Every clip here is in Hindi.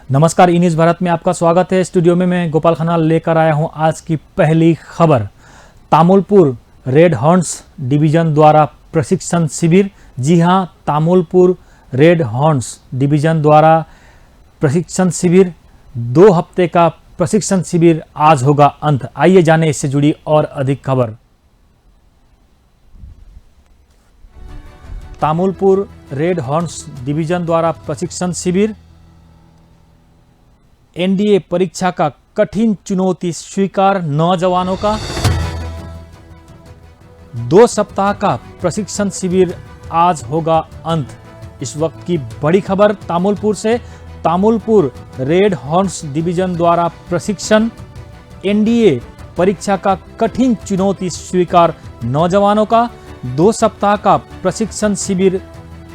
नमस्कार, ई न्यूज़ भारत में आपका स्वागत है। स्टूडियो में मैं गोपाल खन्ना लेकर आया हूं आज की पहली खबर। तामुलपुर रेड हॉर्न्स डिवीजन द्वारा प्रशिक्षण शिविर। जी हां, तामुलपुर रेड हॉर्न्स डिवीजन द्वारा प्रशिक्षण शिविर, 2 हफ्ते का प्रशिक्षण शिविर आज होगा अंत। आइए जाने इससे जुड़ी और अधिक खबर। तामुलपुर रेड हॉर्न्स डिवीजन द्वारा प्रशिक्षण शिविर। एनडीए परीक्षा का कठिन चुनौती स्वीकार नौजवानों का। 2 सप्ताह का प्रशिक्षण शिविर आज होगा अंत। इस वक्त की बड़ी खबर तामुलपुर से। तामुलपुर रेड हॉर्न्स डिवीजन द्वारा प्रशिक्षण। एनडीए परीक्षा का कठिन चुनौती स्वीकार नौजवानों का। 2 सप्ताह का प्रशिक्षण शिविर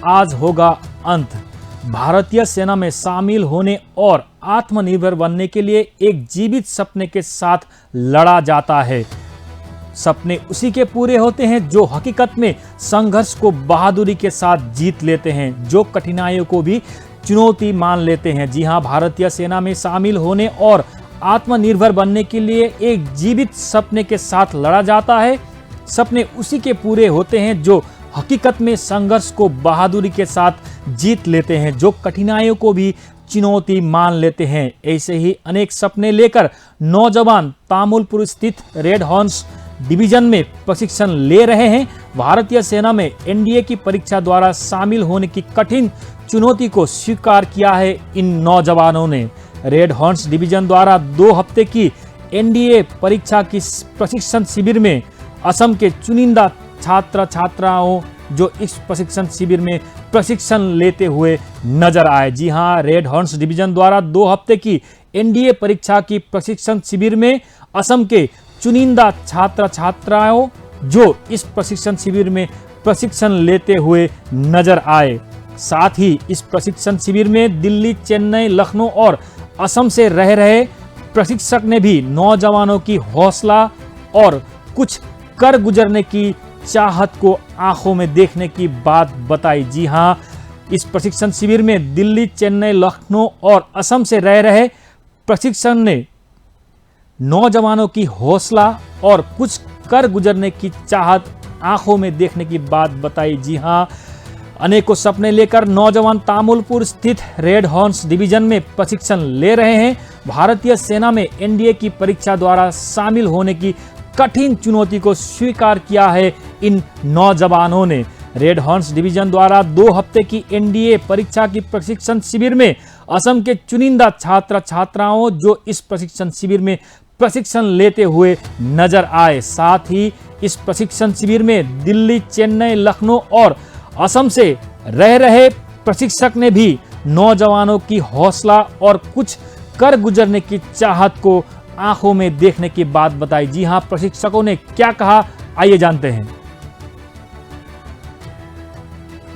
आज होगा अंत। भारतीय सेना में शामिल होने और आत्मनिर्भर बनने के लिए एक जीवित सपने के साथ लड़ा जाता है। सपने उसी के पूरे होते हैं जो हकीकत में संघर्ष को बहादुरी के साथ जीत लेते हैं, जो कठिनाइयों को भी चुनौती मान लेते हैं। जी हां, भारतीय सेना में शामिल होने और आत्मनिर्भर बनने के लिए एक जीवित सपने के साथ लड़ा जाता है। सपने उसी के पूरे होते हैं जो हकीकत में संघर्ष को बहादुरी के साथ जीत लेते हैं, जो कठिनाइयों को भी चुनौती मान लेते हैं। ऐसे ही अनेक सपने लेकर नौजवान तामुलपुर स्थित रेड हॉर्न्स डिवीजन में प्रशिक्षण ले रहे हैं। भारतीय सेना में एनडीए की परीक्षा द्वारा शामिल होने की कठिन चुनौती को स्वीकार किया है इन नौजवानों ने। रेड हॉर्न्स डिवीजन द्वारा 2 हफ्ते की एनडीए परीक्षा की प्रशिक्षण शिविर में असम के चुनिंदा छात्र छात्राओं जो इस प्रशिक्षण शिविर में प्रशिक्षण लेते हुए नजर आए। जी हां, रेड हॉर्न्स डिवीजन द्वारा 2 हफ्ते की एनडीए परीक्षा की प्रशिक्षण शिविर में असम के चुनिंदा छात्र छात्राओं जो इस प्रशिक्षण शिविर में प्रशिक्षण लेते हुए नजर आए। साथ ही इस प्रशिक्षण शिविर में दिल्ली, चेन्नई, लखनऊ और असम से रह रहे प्रशिक्षक ने भी नौजवानों की हौसला और कुछ कर गुजरने की चाहत को आंखों में देखने की बात बताई। जी हां, इस प्रशिक्षण शिविर में दिल्ली, चेन्नई, लखनऊ और असम से रह रहे प्रशिक्षण ने नौजवानों की हौसला और कुछ कर गुजरने की चाहत आंखों में देखने की बात बताई। जी हां, अनेकों सपने लेकर नौजवान तामुलपुर स्थित रेड हॉर्न्स डिवीजन में प्रशिक्षण ले रहे हैं। भारतीय सेना में एनडीए की परीक्षा द्वारा शामिल होने की कठिन चुनौती को स्वीकार किया है इन नौजवानों ने। रेड हॉर्न्स डिवीजन द्वारा 2 हफ्ते की एनडीए परीक्षा की प्रशिक्षण शिविर में असम के चुनिंदा छात्र छात्राओं जो इस प्रशिक्षण शिविर में प्रशिक्षण लेते हुए नजर आए। साथ ही इस प्रशिक्षण शिविर में दिल्ली, चेन्नई, लखनऊ और असम से रह रहे प्रशिक्षक ने भी नौजवानों की हौसला और कुछ कर गुजरने की चाहत को आंखों में देखने की बात बताई। जी हां, प्रशिक्षकों ने क्या कहा, आइए जानते हैं।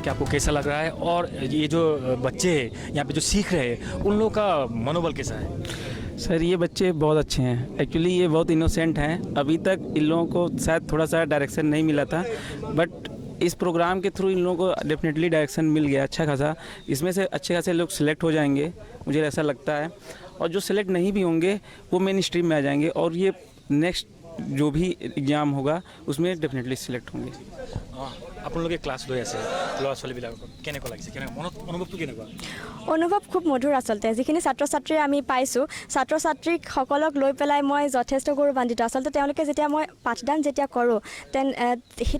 क्या आपको कैसा लग रहा है और ये जो बच्चे यहाँ पे जो सीख रहे हैं उन लोगों का मनोबल कैसा है? सर, ये बच्चे बहुत अच्छे हैं। एक्चुअली ये बहुत इनोसेंट हैं। अभी तक इन लोगों को शायद थोड़ा सा डायरेक्शन नहीं मिला था, बट इस प्रोग्राम के थ्रू इन लोगों को डेफिनेटली डायरेक्शन मिल गया अच्छा खासा। इसमें से अच्छे खासे लोग सिलेक्ट हो जाएंगे, मुझे ऐसा लगता है। और जो सिलेक्ट नहीं भी होंगे वो मेन स्ट्रीम में आ जाएंगे और ये नेक्स्ट जो भी एग्जाम होगा उसमें डेफिनेटली सिलेक्ट होंगे। আপোনালোকে ক্লাছ লৈ আছে ল'ৰা ছোৱালীবিলাকক কেনেকুৱা লাগিছে, অনুভৱটো কেনেকুৱা? অনুভৱ খুব মধুৰ আচলতে। যিখিনি ছাত্ৰ ছাত্ৰী আমি পাইছোঁ, ছাত্ৰ ছাত্ৰীসকলক লৈ পেলাই মই যথেষ্ট গৌৰৱান্বিত। আচলতে তেওঁলোকে যেতিয়া মই পাঠদান যেতিয়া কৰোঁ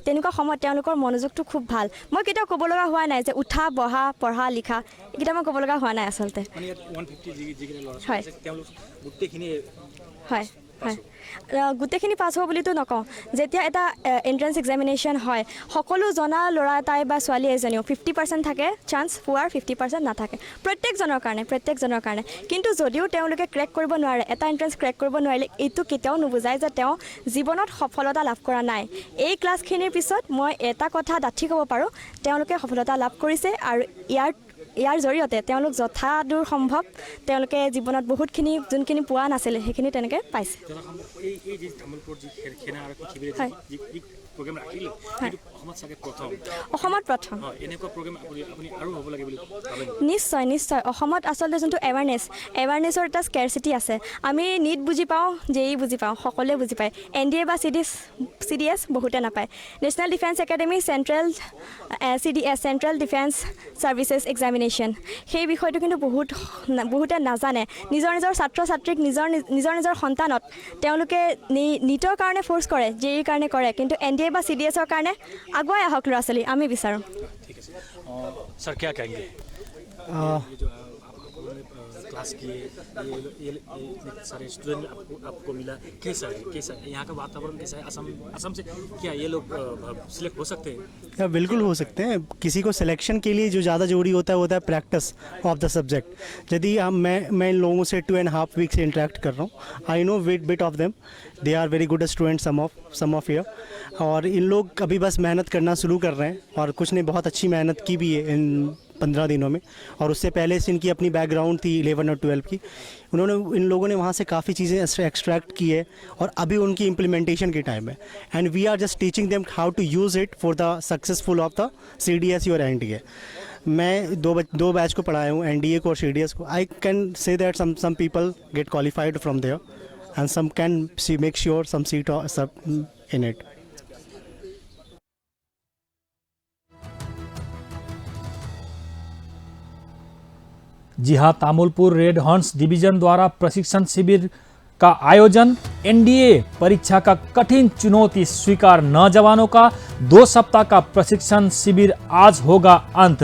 তেনেকুৱা সময়ত তেওঁলোকৰ মনোযোগটো খুব ভাল। মই কেতিয়াও ক'ব লগা হোৱা নাই যে উঠা, বহা, পঢ়া, লিখা, এইকেইটা মই ক'ব লগা হোৱা নাই আচলতে। হয় হয় হয়, গোটেইখিনি পাছ হ'ব বুলিতো নকওঁ। যেতিয়া এটা এণ্ট্ৰেঞ্চ এক্সামিনেশ্যন হয়, সকলো জনা ল'ৰা এটাই বা ছোৱালী এজনীও 50% থাকে চান্স পোৱাৰ, 50% নাথাকে প্ৰত্যেকজনৰ কাৰণে। কিন্তু যদিও তেওঁলোকে ক্ৰেক কৰিব নোৱাৰে, এটা এণ্ট্ৰেঞ্চ ক্ৰেক কৰিব নোৱাৰিলে এইটো কেতিয়াও নুবুজায় যে তেওঁ জীৱনত সফলতা লাভ কৰা নাই। এই ক্লাছখিনিৰ পিছত মই এটা কথা ডাঠি ক'ব পাৰোঁ, তেওঁলোকে সফলতা লাভ কৰিছে আৰু ইয়াৰ জৰিয়তে তেওঁলোক যথাদূৰ সম্ভৱ তেওঁলোকে জীৱনত বহুতখিনি যোনখিনি পোৱা নাছিলে সেইখিনি তেনেকৈ পাইছে। অসমত প্ৰথম নিশ্চয় নিশ্চয় অসমত আচলতে যোনটো এৱাৰনেছৰ এটা স্কেৰচিটি আছে। আমি নীট বুজি পাওঁ, জেই বুজি পাওঁ, সকলোৱে বুজি পায়। NDA বা CDS বহুতে নাপায়। National defence academy central CDS central defence services examination, সেই বিষয়টো কিন্তু বহুতে নাজানে। নিজৰ ছাত্ৰ ছাত্ৰীক নিজৰ সন্তানক তেওঁলোকে নীটৰ কাৰণে ফ'ৰ্চ কৰে, জেইৰ কাৰণে কৰে, কিন্তু NDA বা CDSৰ কাৰণে আগুৱাই আহক ল'ৰা ছোৱালী, আমি বিচাৰোঁ। सर क्या कहेंगे क्लास किए ये सारे स्टूडेंट आपको मिला, कैसा है यहाँ का वातावरण, कैसा है असम से क्या ये लोग सिलेक्ट हो सकते हैं? या बिल्कुल हो सकते हैं। किसी को सिलेक्शन के लिए जो ज़्यादा जरूरी होता है वो होता है प्रैक्टिस ऑफ द सब्जेक्ट। यदि मैं इन लोगों से 2.5 वीक से इंटरेक्ट कर रहा हूँ, I know bit of them, they are very good student some of year, और इन लोग अभी बस मेहनत करना शुरू कर रहे हैं, और कुछ ने बहुत अच्छी मेहनत की भी है इन 15 दिनों में। और उससे पहले से इनकी अपनी बैकग्राउंड थी 11 और 12 की, इन लोगों ने वहाँ से काफ़ी चीज़ें एक्सट्रैक्ट की है, और अभी उनकी इम्प्लीमेंटेशन के टाइम है। And we are just teaching them how to use it for the successful of the CDS और NDA। मैं दो बैच को पढ़ाया हूँ, NDA को और CDS को। I can say that some people get qualified from there and some can make sure some seat in it. जी हाँ, तामुलपुर रेड हॉर्न्स डिवीजन द्वारा प्रशिक्षण शिविर का आयोजन। NDA परीक्षा का कठिन चुनौती स्वीकार नौजवानों का 2 सप्ताह का प्रशिक्षण शिविर आज होगा अंत।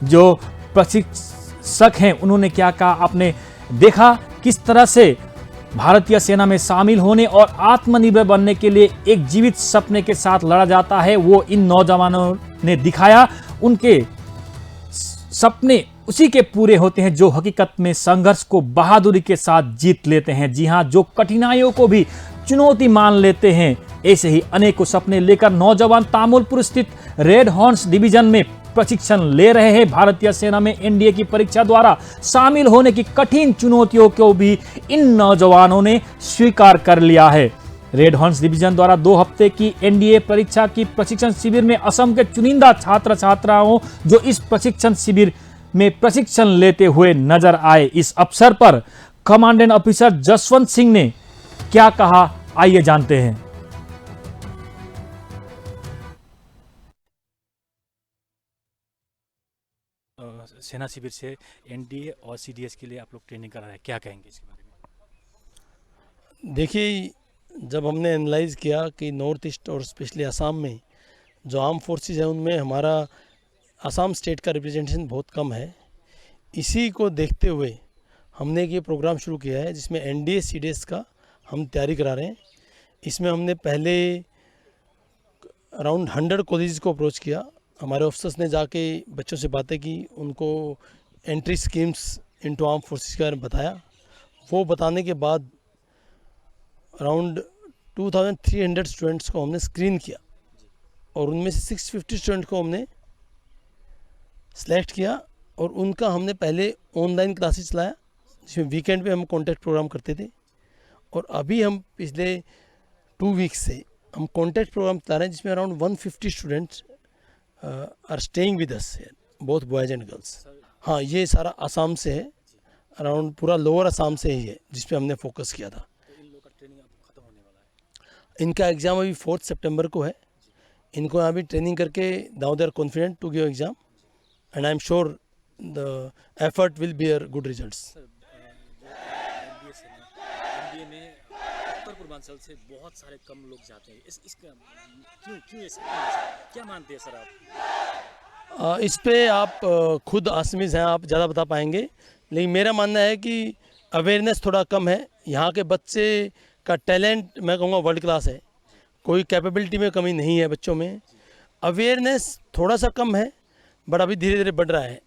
जो प्रशिक्षक हैं उन्होंने क्या कहा, आपने देखा किस तरह से भारतीय सेना में शामिल होने और आत्मनिर्भर बनने के लिए एक जीवित सपने के साथ लड़ा जाता है, वो इन नौजवानों ने दिखाया। उनके सपने उसी के पूरे होते हैं जो हकीकत में संघर्ष को बहादुरी के साथ जीत लेते हैं। जी हाँ, जो कठिनाइयों को भी चुनौती मान लेते हैं। ऐसे ही अनेकों सपने लेकर नौजवान तामुलपुर स्थित रेड हॉर्न्स डिवीजन में प्रशिक्षण ले रहे हैं। भारतीय सेना में NDA की परीक्षा द्वारा शामिल होने की कठिन चुनौतियों को भी इन नौजवानों ने स्वीकार कर लिया है। रेड हॉर्न्स डिवीजन द्वारा 2 हफ्ते की NDA परीक्षा की प्रशिक्षण शिविर में असम के चुनिंदा छात्र छात्राओं जो इस प्रशिक्षण शिविर में प्रशिक्षण लेते हुए नजर आए। इस अवसर पर कमांडेंट ऑफिसर जसवंत सिंह ने क्या कहा, आइए जानते हैं। सेना शिविर से NDA और CDS के लिए आप लोग ट्रेनिंग करा रहे हैं, क्या कहेंगे इसके बारे में? देखिए, जब हमने एनालाइज़ किया कि नॉर्थ ईस्ट और स्पेशली असम में जो आर्म फोर्सेस है उनमें हमारा असम स्टेट का रिप्रेजेंटेशन बहुत कम है, इसी को देखते हुए हमने ये प्रोग्राम शुरू किया है जिसमें NDA CDS का हम तैयारी करा रहे हैं। इसमें हमने पहले अराउंड 100 कॉलेजेस को अप्रोच किया। हमारे ऑफिसर्स ने जाके बच्चों से बातें की, उनको entry schemes into arm forces के बारे में बताया। वो बताने के बाद अराउंड 2300 स्टूडेंट्स को हमने स्क्रीन किया, और उनमें से 650 स्टूडेंट को हमने सेलेक्ट किया, और उनका हमने पहले ऑनलाइन क्लासेस चलाया जिसमें वीकेंड पे हम कॉन्टैक्ट प्रोग्राम करते थे। और अभी हम पिछले 2 वीक्स से हम कॉन्टैक्ट प्रोग्राम चला रहे हैं जिसमें around 150 students are staying with us, both boys and girls. हाँ, ये सारा असम से है, अराउंड पूरा लोअर असम से ही है जिस पे हमने फोकस किया था। इनका एग्ज़ाम अभी 4 सितंबर को है। इनको यहाँ भी ट्रेनिंग करके now they are confident to give exam, and I am sure the effort will bear good results. NDA में उत्तर पूर्वांचल से बहुत सारे कम लोग जाते हैं, इसका क्यों ऐसा, क्या मानते हैं सर आप? इस पे आप खुद आसमीज हैं, आप ज़्यादा बता पाएंगे, लेकिन मेरा मानना है कि अवेयरनेस थोड़ा कम है। यहाँ के बच्चे का टैलेंट मैं कहूँगा वर्ल्ड क्लास है, कोई कैपेबिलिटी में कमी नहीं है बच्चों में। अवेयरनेस थोड़ा सा कम है, बट अभी धीरे धीरे बढ़ रहा है,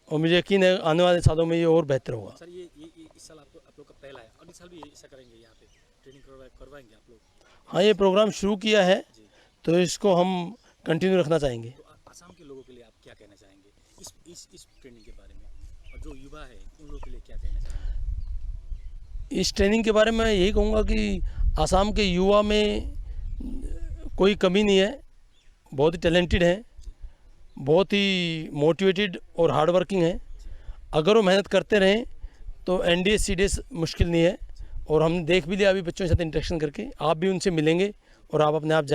और मुझे यकीन है आने वाले सालों में ये और बेहतर होगा। सर ये इस साल आप लोग का पहला है, और इस साल भी ऐसा करेंगे, यहाँ पे ट्रेनिंग करवाएंगे आप लोग? हाँ, ये प्रोग्राम शुरू किया है तो इसको हम कंटिन्यू रखना चाहेंगे। तो असम के लोगों के लिए आप क्या कहना चाहेंगे इस ट्रेनिंग के बारे में, और जो युवा है उन लोगों के लिए क्या कहना चाहेंगे? इस ट्रेनिंग के बारे में मैं यही कहूँगा कि असम के युवा में कोई कमी नहीं है, बहुत ही टैलेंटेड हैं, बहुत ही मोटिवेटेड और हार्ड वर्किंग हैं। अगर वो मेहनत करते रहें तो NDA CDS मुश्किल नहीं है। और हमने देख भी लिया अभी बच्चों के साथ इंटरेक्शन करके, आप भी उनसे मिलेंगे और आप अपने आप